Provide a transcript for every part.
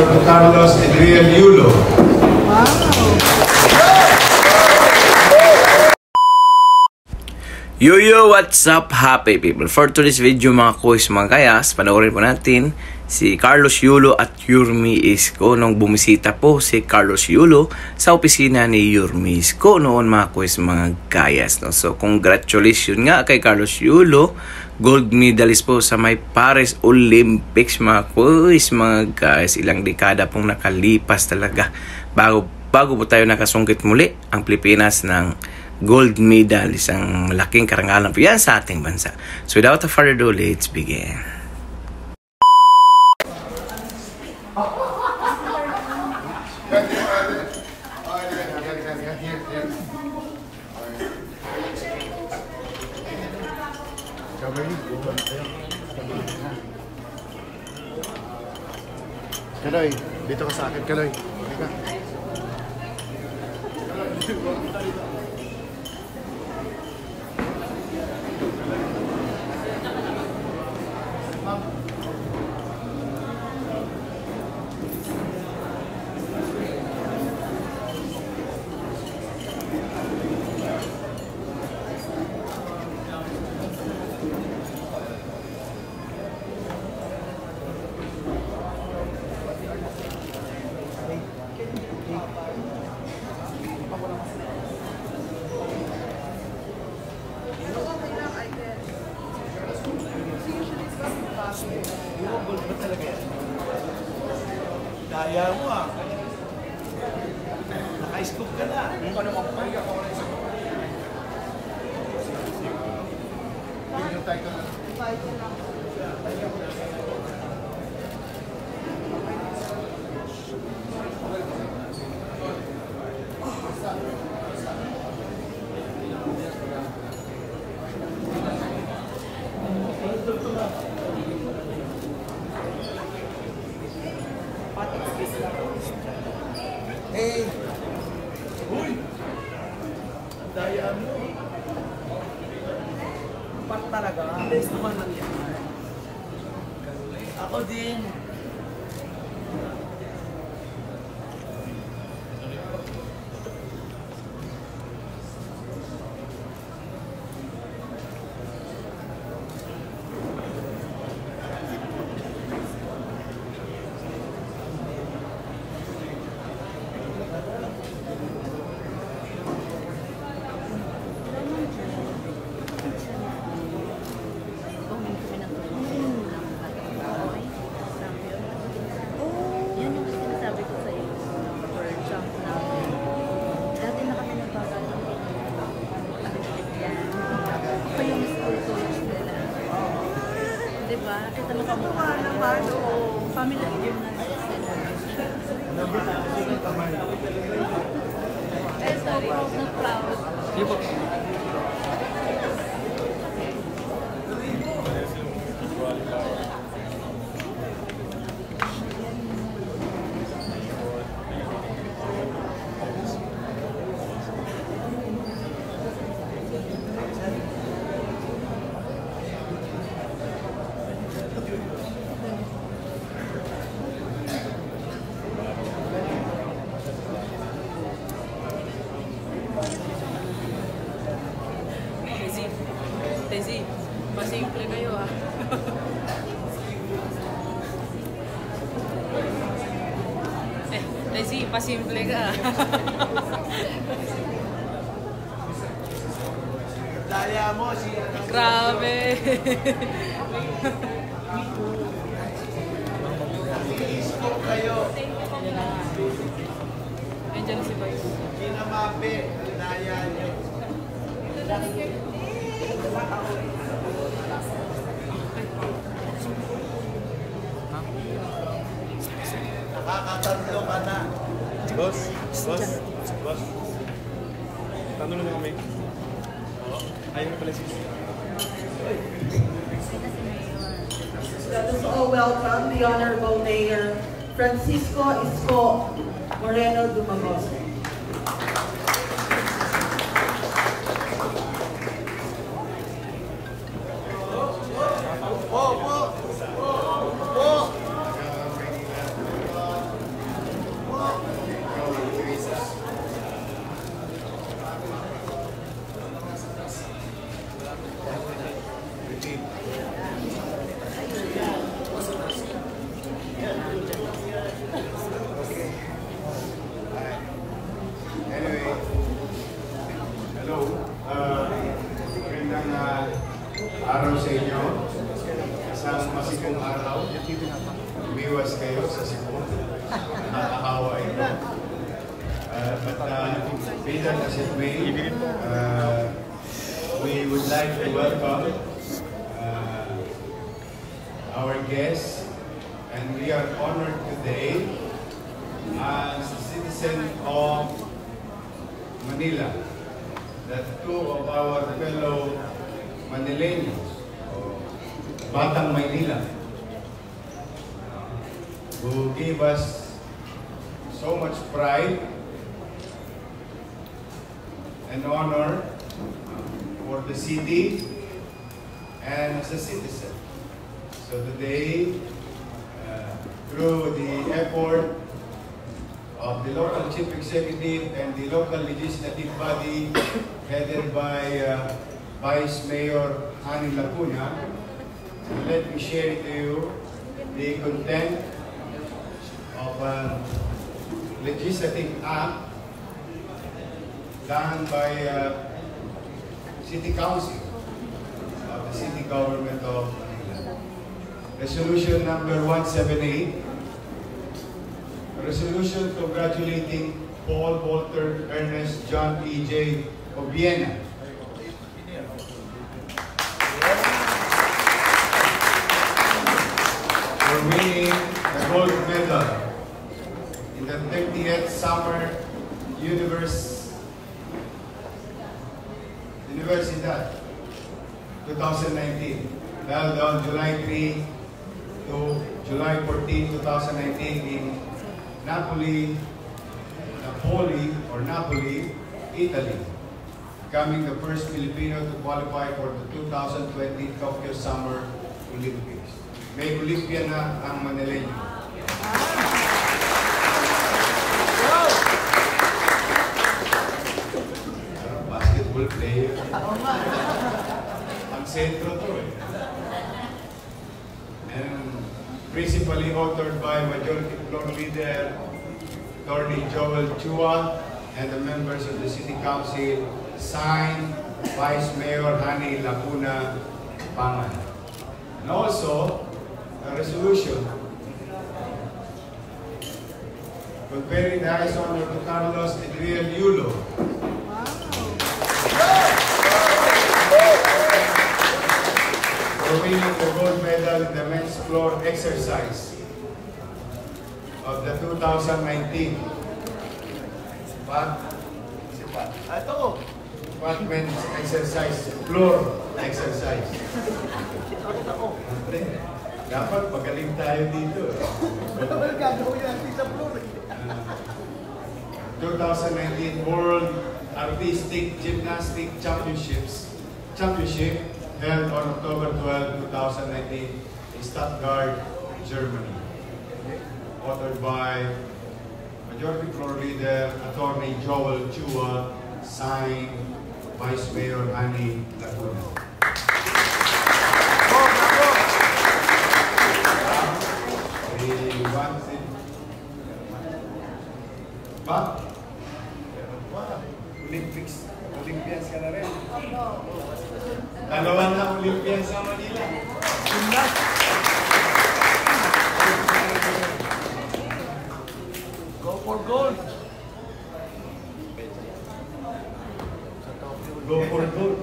Dr. Carlos Adrian Yulo. Yo, what's up, happy people? For today's video mga quiz mga kayas, panoorin po natin si Carlos Yulo at Yurmi Isko nung bumisita po si Carlos Yulo sa opisina ni Yurmi Isko noon mga quiz mga kayas. No? So congratulations nga kay Carlos Yulo, gold medalist po sa may Paris Olympics mga quiz mga guys. Ilang dekada pong nakalipas talaga bago po tayo nakasungkit muli ang Pilipinas ng gold medal, isang malaking karangalan po yan sa ating bansa. So without further ado, let's begin. Kaloy, dito ka sa akin, Kaloy. Halika. Daya mo ah. Naka-scoop ka na. Ano naman po? Hey! Uy! Daya mo. Pat talaga. Best naman lang yan. Ako din. Diba? Kita mo kamukha naman, oo. Family game na sila. Eh, so proud na proud. Tezi, pasimple kayo ah. Tezi, pasimple ka. Daya mo si... Grabe. Scoop kayo. Nandiyan si Boy. Kinamape. Daya nyo. Nakakatatlo ka na. Boss. Tanong mo kami. Ayaw na pala si Let us all welcome the Honorable Mayor Francisco Isko Moreno Dumagoso. be that as it may, we would like to welcome our guests, and we are honored today as a citizen of Manila that two of our fellow Manileños, Batang Maynila, who gave us so much pride and honor for the city and as a citizen. So today, through the effort of the local chief executive and the local legislative body headed by Vice Mayor Hani Lacuna, let me share to you the content of a legislative act done by City Council of the City Government of Manila. Resolution number 178, a resolution congratulating Paul Walter Ernest John E.J. Obiena for winning the gold medal in the 30th Summer Universidad 2019, held on July 3 to July 14, 2019 in Napoli, Italy, becoming the first Filipino to qualify for the 2020 Tokyo Summer Olympics. May Olympian na ang Manileño. Basketball player. Ang sentro to eh. And principally authored by Majority Floor Leader Attorney Joel Chua and the members of the City Council, signed Vice Mayor Hani Lacuna Pangan. And also, a resolution conferring the highest honor to Carlos Adriel Yulo. For winning the gold medal in the men's floor exercise of the 2019 men's exercise, floor exercise. Dapat magaling tayo dito. 2019 World Artistic Gymnastic Championship held on October 12, 2019 in Stuttgart, Germany. Authored by Majority Floor Leader Attorney Joel Chua, signed Vice Mayor Hani Lacuna. Olympians ka na rin. Dalawa na Olympians sa Manila. Go for gold. Go for gold.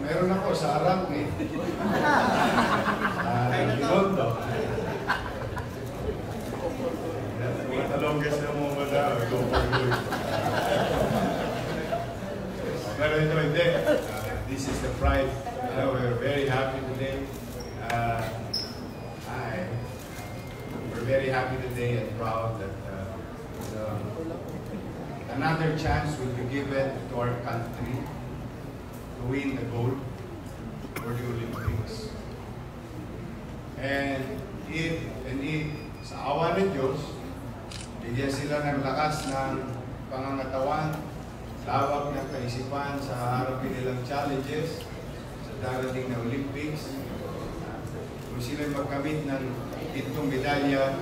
Meron ako sa Arang eh. Binondo. The longest na mo ba na, go for gold. Pero ito hindi. This is the pride. We're very happy today. We're very happy today and proud that another chance will be given to our country to win the gold for the Olympics. And if sa awa ng Diyos, bigyan sila ng lakas ng pangangatawan, lawak ng kaisipan sa harapin nilang challenges sa darating na Olympics. Kung sila magkamit ng itong medalya,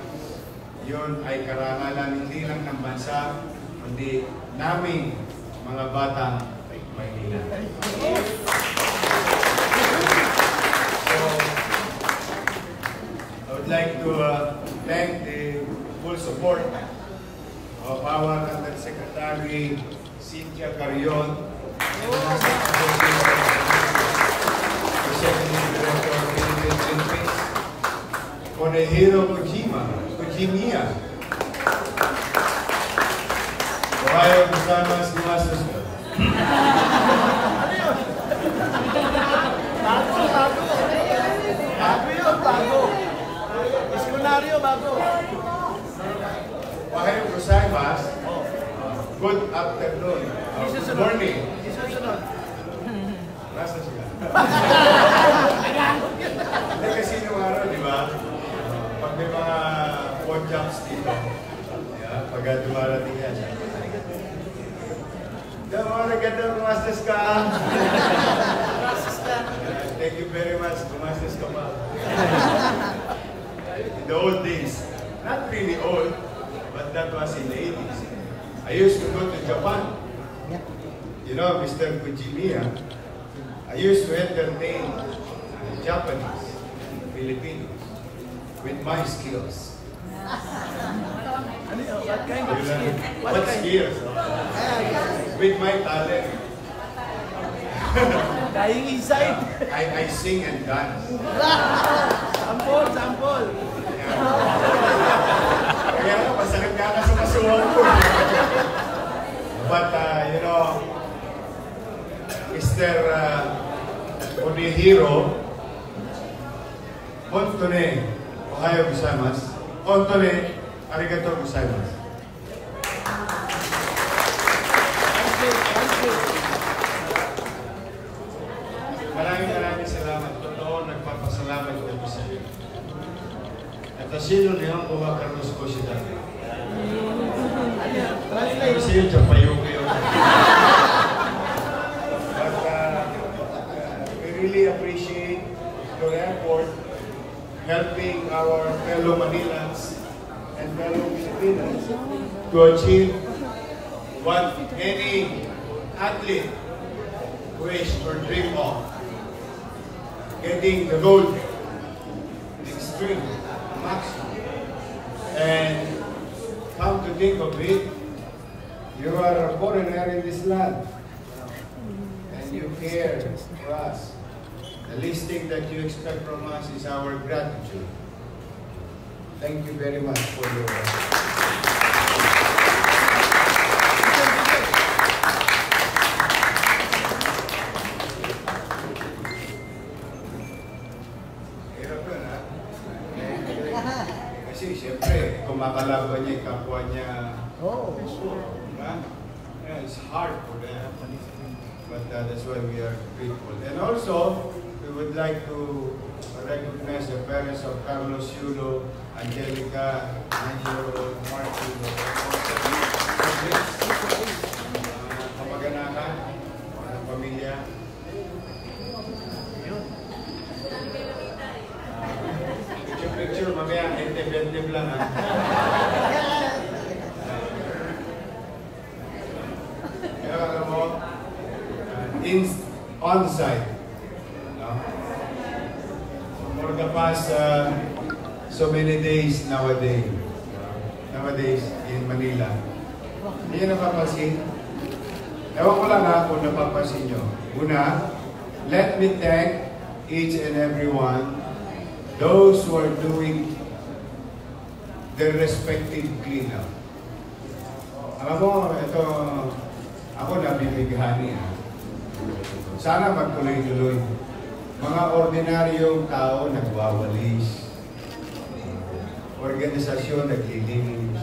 yun ay karangalan hindi lang ng bansa, kundi naming mga batang Maynila. So, I would like to thank the full support Power Undersecretary Cynthia Carion, Executive Director of Philippine Olympics, Konehiro Kojimiya, Ohio Kusamas Dimasus. Bago. Missionaryo, bago. Ohio Kusamas, good afternoon. Good morning. Isusunod. Nasa sila. Hindi kasi nung araw, di ba? Pag may mga phone jobs dito, pagka dumarating yan. Ganda, gumastos ka. Thank you very much. Gumastos ka pa. In the old days, not really old, but that was in the 80s. I used to go to Japan. You know, Mr. Kojimiya, I used to entertain Japanese, Filipinos, with my skills. What kind of skill? What skills? With my talent. Dying inside. I sing and dance. Sample. Kaya nga, masakit nga kasi kasuhan ko. But, you know, Mr. Konehiro Montone, Ohio gozaimasu. Montone, arigatou gozaimasu. Maraming salamat. Totoo, nagpapasalamat ko sa iyo. At asino niyo buwa Carlos ko siya. Kasi yun, Japayo ko yun. But we really appreciate your effort helping our fellow Manilans and fellow Filipinos to achieve what any athlete wish or dream of. Getting the gold, extreme, maximum. And come to think of it, you are a foreigner in this land. And you care for us. The least thing that you expect from us is our gratitude. Thank you very much for your Kasi siyempre, kumakalaban niya yung kapwa niya. Oh. Yeah, it's hard for them. But that's why we are grateful. And also, we would like to recognize the parents of Carlos Yulo, Angelica, 9-year-old Mark Yulo. Kamag-anakan, mga pamilya. Picture, mamaya, hentib-hentib lang ha. Kaya alam mo, on-site. No? For the past so many days nowadays in Manila, hindi nyo napapansin? Ewan ko lang ha kung napapansin nyo. Una, let me thank each and every one, those who are doing their respective cleanup. Alam mo, ito, ako nabibighani ha. Sana magtuloy-tuloy. Mga ordinaryong tao nagwawalis. Organisasyon naglilinis.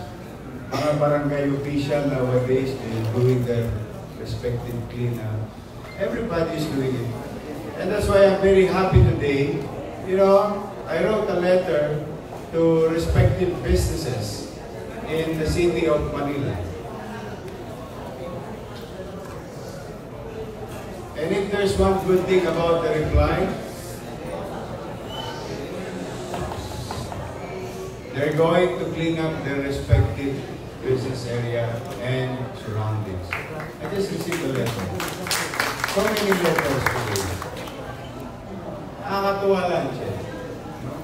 Mga barangay official nowadays doing their respective cleanup. Everybody is doing it. And that's why I'm very happy today. You know, I wrote a letter to respective businesses in the city of Manila. And if there's one good thing about the reply, they're going to clean up their respective business area and surroundings. I just received a letter. So many letters today. Nakakatuwa lang siya. No?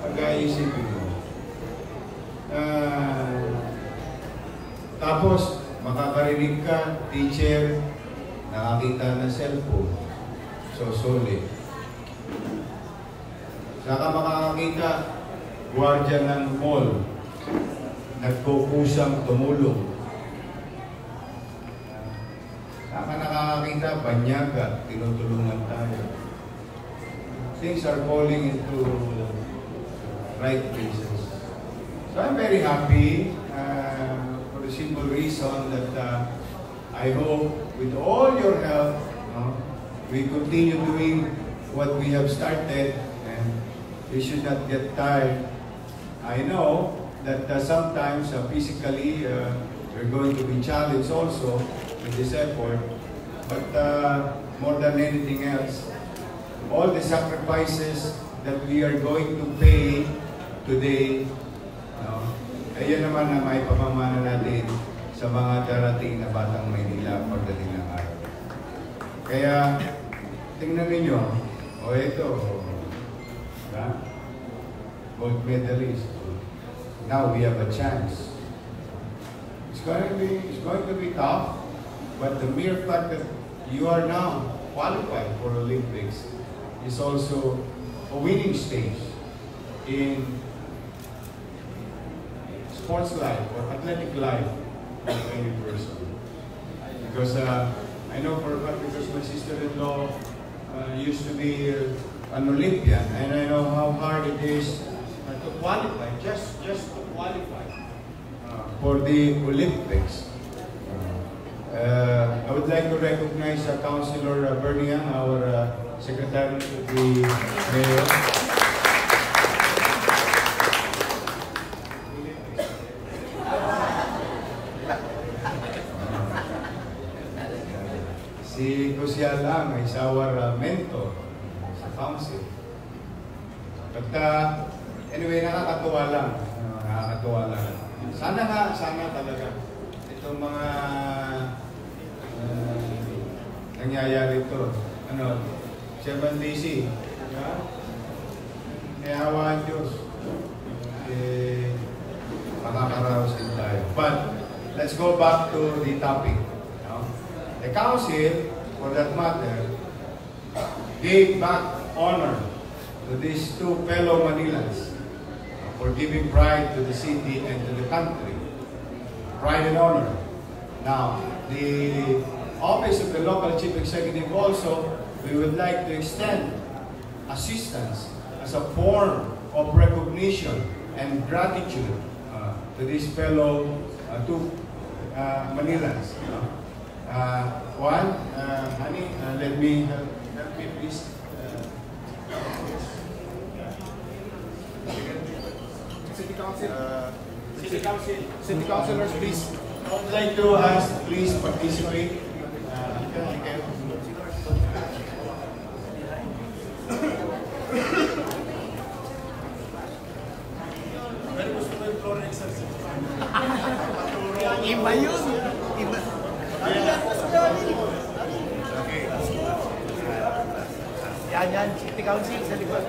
Pag-iisipin mo. Tapos, makakarinig ka, teacher, nakakita ng cellphone. So, solid. Saka makakakita, gwardiya ng mall, nagkukusang tumulong. Saka nakakakita, banyaga, tinutulungan tayo. Things are falling into right places. So I'm very happy for the simple reason that I hope with all your help, we continue doing what we have started, and we should not get tired. I know that sometimes physically we're going to be challenged also with this effort, but more than anything else, all the sacrifices that we are going to pay today, ayun naman na may pamamana natin sa mga darating na Batang Maynila pagdating ng araw. Kaya, tingnan ninyo, ito, gold medalist. Now we have a chance. It's going to be tough, but the mere fact that you are now qualified for Olympics is also a winning stage in sports life or athletic life of any person. Because I know for a fact, because my sister-in-law used to be an Olympian, and I know how hard it is to qualify, just to qualify for the Olympics. I would like to recognize Councilor Bernian, our Secretary to the Mayor. Si Kusia lang is our mentor sa council. But anyway, nakakatuwa lang. Nakakatuwa lang. Sana talaga itong mga nangyayari ito. Chairman DC, hawaan Diyos. Makakaraos din tayo. But let's go back to the topic. The council, for that matter, gave back honor to these two fellow Manilans for giving pride to the city and to the country. Pride and honor. Now, the office of the local chief executive also, we would like to extend assistance as a form of recognition and gratitude to these fellow two Manilans. One, honey, let me help me please. City councilors, please. I would like to ask, please participate. Iba yun. Iba. Yan, City Council sa likod.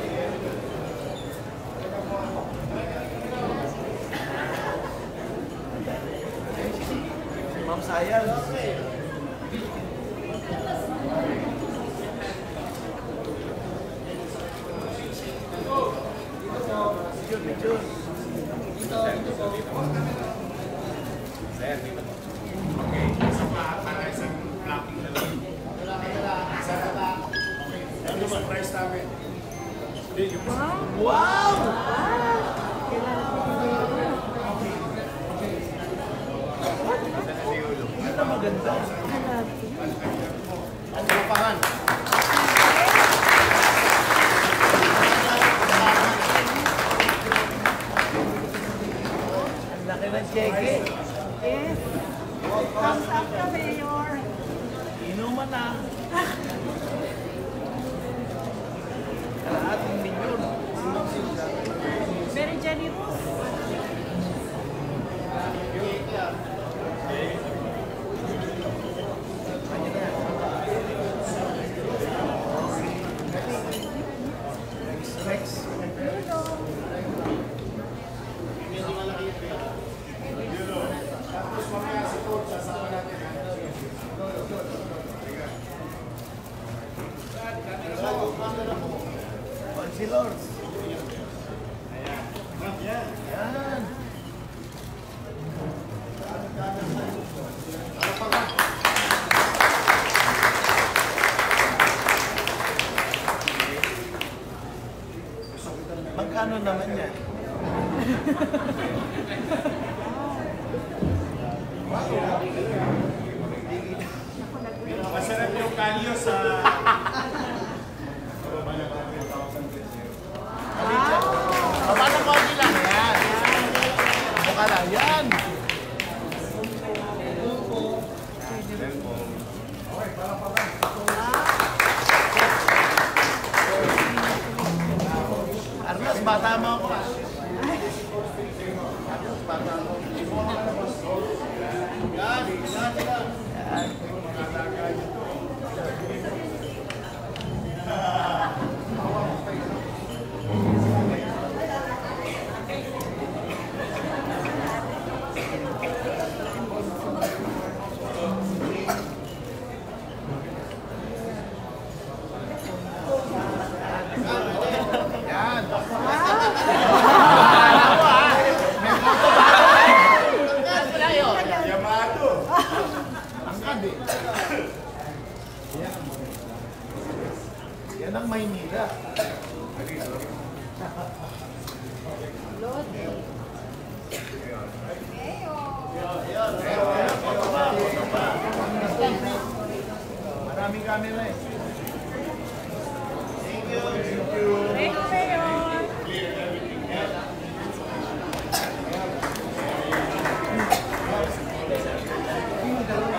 Ma'am Sayal. Picture. Wow! Ito maganda. Ang lupangan. Ang laki ng cheque. Yes. Thumbs up na, Mayor. Inuman na. Kalahating milyon. Very generous. Next. Tapos mamaya Masarap yung kalyo sa... Baba ng konti lang. Yan. Mukha lang. Yan. Arnold, bata mo ako. Arnold, bata mo. Yan. Yan. Yamado! Yan ang Maynila. Maraming camera eh. Thank you, Mayor.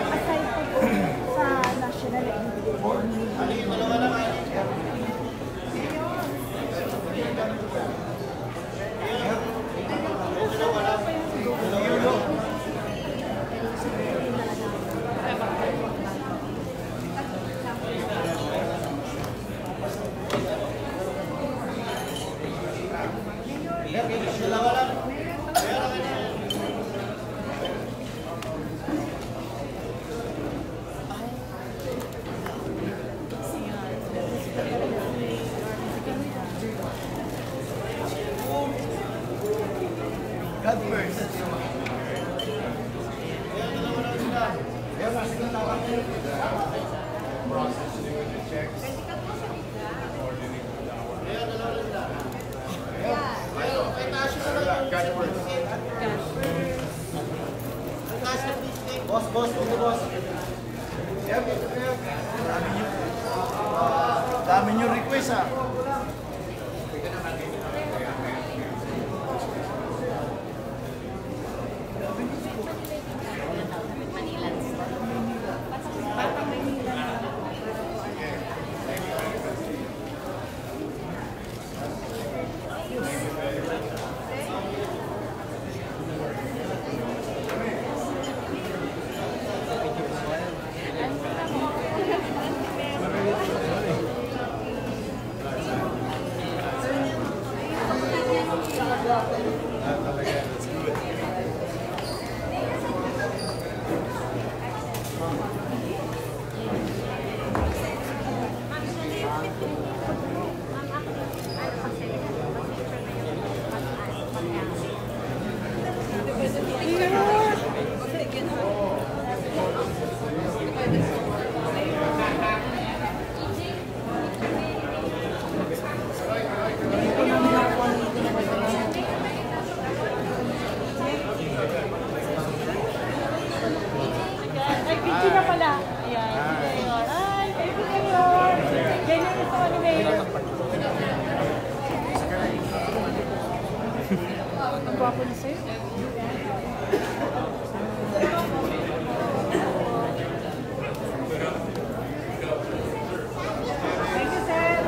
Aside po sa national God first. Boss, boss. Dami nyo request ah. Ay, picture na pala. Ayan. Mayor. Ay, thank you, Mayor. Ganyan ito ni Mayor. Ang gwapo na sa'yo. Thank you, sir.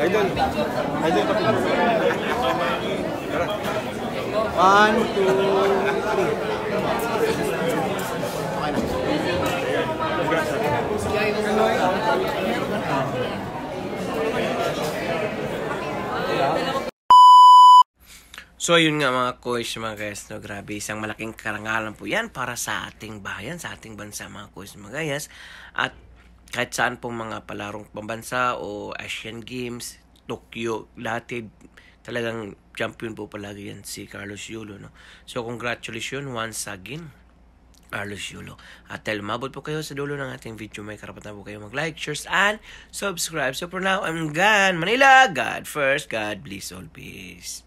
Idol. Idol, kapit. 1, 2, 3. So yun nga mga kuys, mga guys, no, grabe, isang malaking karangalan po yan para sa ating bayan, sa ating bansa mga kuys, mga guys. At kahit saan pong mga palarong pambansa o Asian Games, Tokyo, dati talagang champion po palagi yan si Carlos Yulo, no. So congratulations once again, Carlos Yulo. At dahil umabot po kayo sa dulo ng ating video, may karapatan po kayo mag-like, share, and subscribe. So for now, I'm gone. Manila, God first, God bless all, peace.